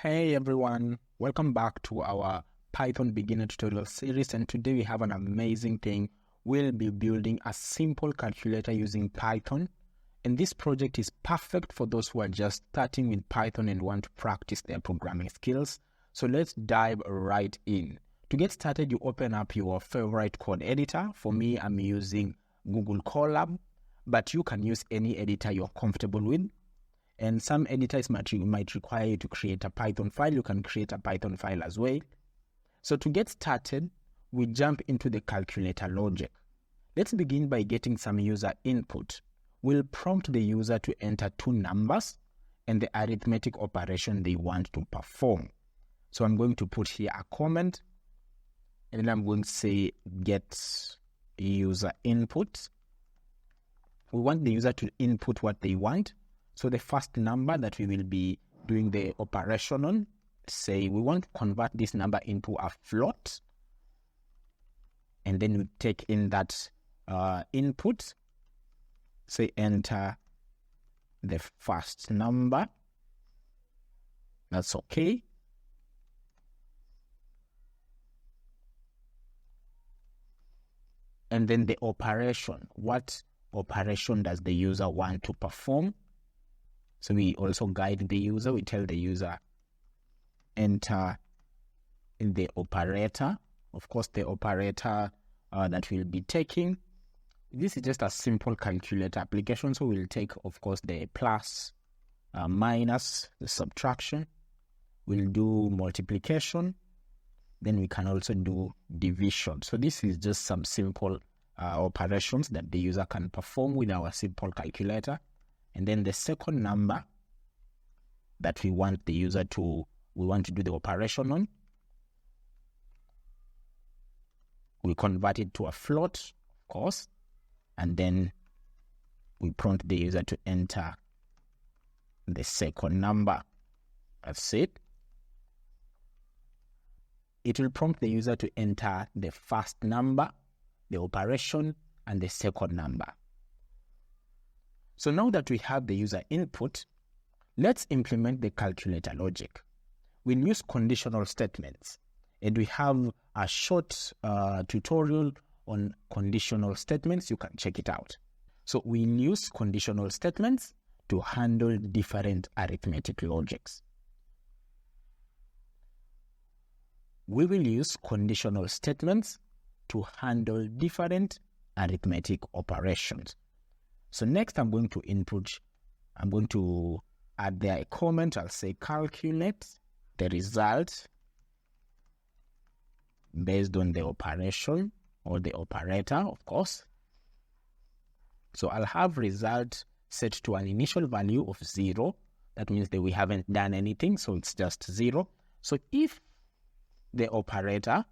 Hey everyone, welcome back to our Python beginner tutorial series, and today we have an amazing thing. We'll be building a simple calculator using Python, and this project is perfect for those who are just starting with Python and want to practice their programming skills. So let's dive right in. To get started, you open up your favorite code editor. For me, I'm using Google Colab, but you can use any editor you're comfortable with. And some editors might require you to create a Python file. You can create a Python file as well. So to get started, we jump into the calculator logic. Let's begin by getting some user input. We'll prompt the user to enter two numbers and the arithmetic operation they want to perform. So I'm going to put here a comment, and then I'm going to say get user input. We want the user to input what they want. So the first number that we will be doing the operation on, say we want to convert this number into a float, and then we take in that input, say enter the first number. That's okay. And then the operation. What operation does the user want to perform? So we also guide the user. We tell the user enter in the operator. Of course, the operator that we'll be taking. This is just a simple calculator application. So we'll take, of course, the plus, minus, the subtraction. We'll do multiplication. Then we can also do division. So this is just some simple operations that the user can perform with our simple calculator. And then the second number that we want the user to, we want to do the operation on, we convert it to a float, of course, and then we prompt the user to enter the second number. That's it. It will prompt the user to enter the first number, the operation, and the second number. So now that we have the user input, let's implement the calculator logic. We'll use conditional statements, and we have a short tutorial on conditional statements. You can check it out. So we'll use conditional statements to handle different arithmetic logics. We will use conditional statements to handle different arithmetic operations. So next I'm going to add there a comment. I'll say calculate the result based on the operation or the operator, of course. So I'll have result set to an initial value of 0. That means that we haven't done anything, so it's just 0. So if the operator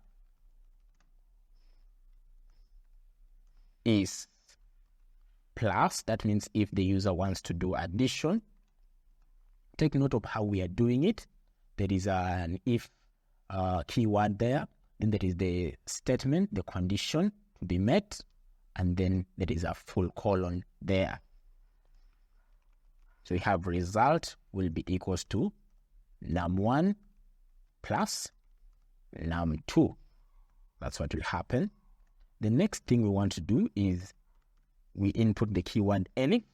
is plus, that means if the user wants to do addition, take note of how we are doing it. There is an if keyword there, then there is the statement, the condition to be met, and then there is a full colon there. So we have result will be equals to num1 plus num2. That's what will happen. The next thing we want to do is we input the keyword any.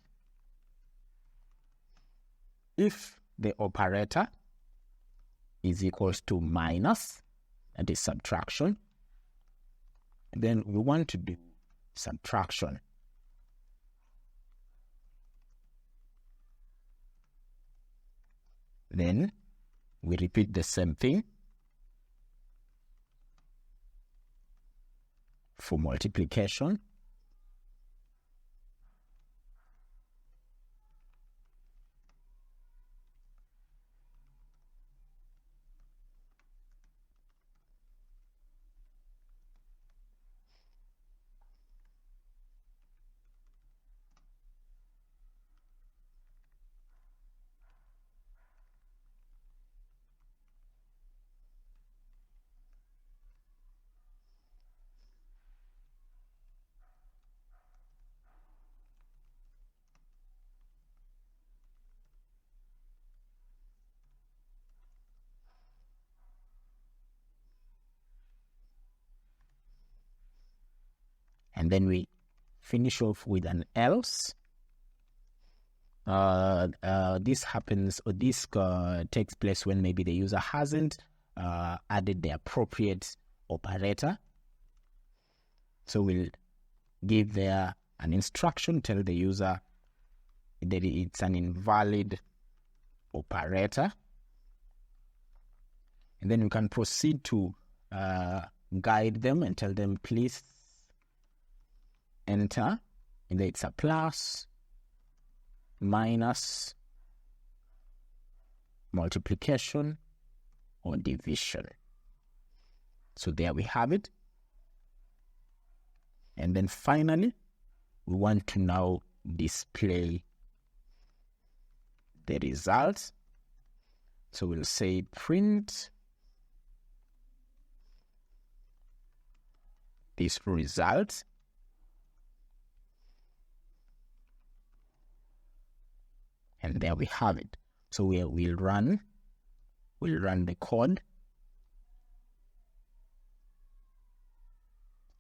If the operator is equals to minus, that is subtraction, then we want to do subtraction. Then we repeat the same thing for multiplication. And then we finish off with an else. This happens, or this takes place when maybe the user hasn't added the appropriate operator. So we'll give there an instruction, tell the user that it's an invalid operator. And then we can proceed to guide them and tell them, please enter, either it's a plus, minus, multiplication, or division. So there we have it. And then finally, we want to now display the results. So we'll say print this result. And there we have it. So we'll run the code.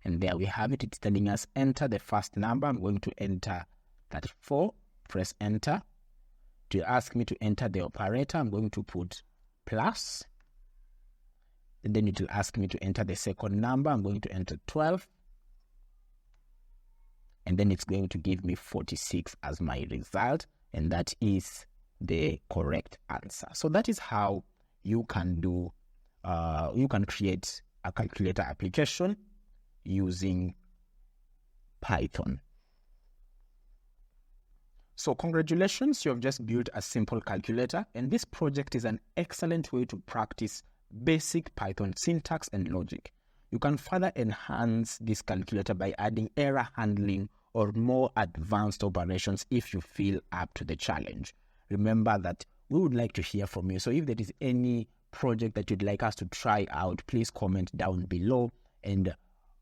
And there we have it. It's telling us enter the first number. I'm going to enter 34. Press enter. To ask me to enter the operator, I'm going to put plus. And then it will ask me to enter the second number. I'm going to enter 12. And then it's going to give me 46 as my result. And that is the correct answer. So that is how you can do, you can create a calculator application using Python. So congratulations, you have just built a simple calculator, and this project is an excellent way to practice basic Python syntax and logic. You can further enhance this calculator by adding error handling or more advanced operations if you feel up to the challenge. Remember that we would like to hear from you. So if there is any project that you'd like us to try out, please comment down below, and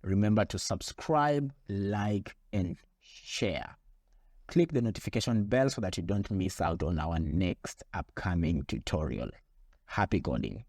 remember to subscribe, like, and share. Click the notification bell so that you don't miss out on our next upcoming tutorial. Happy coding!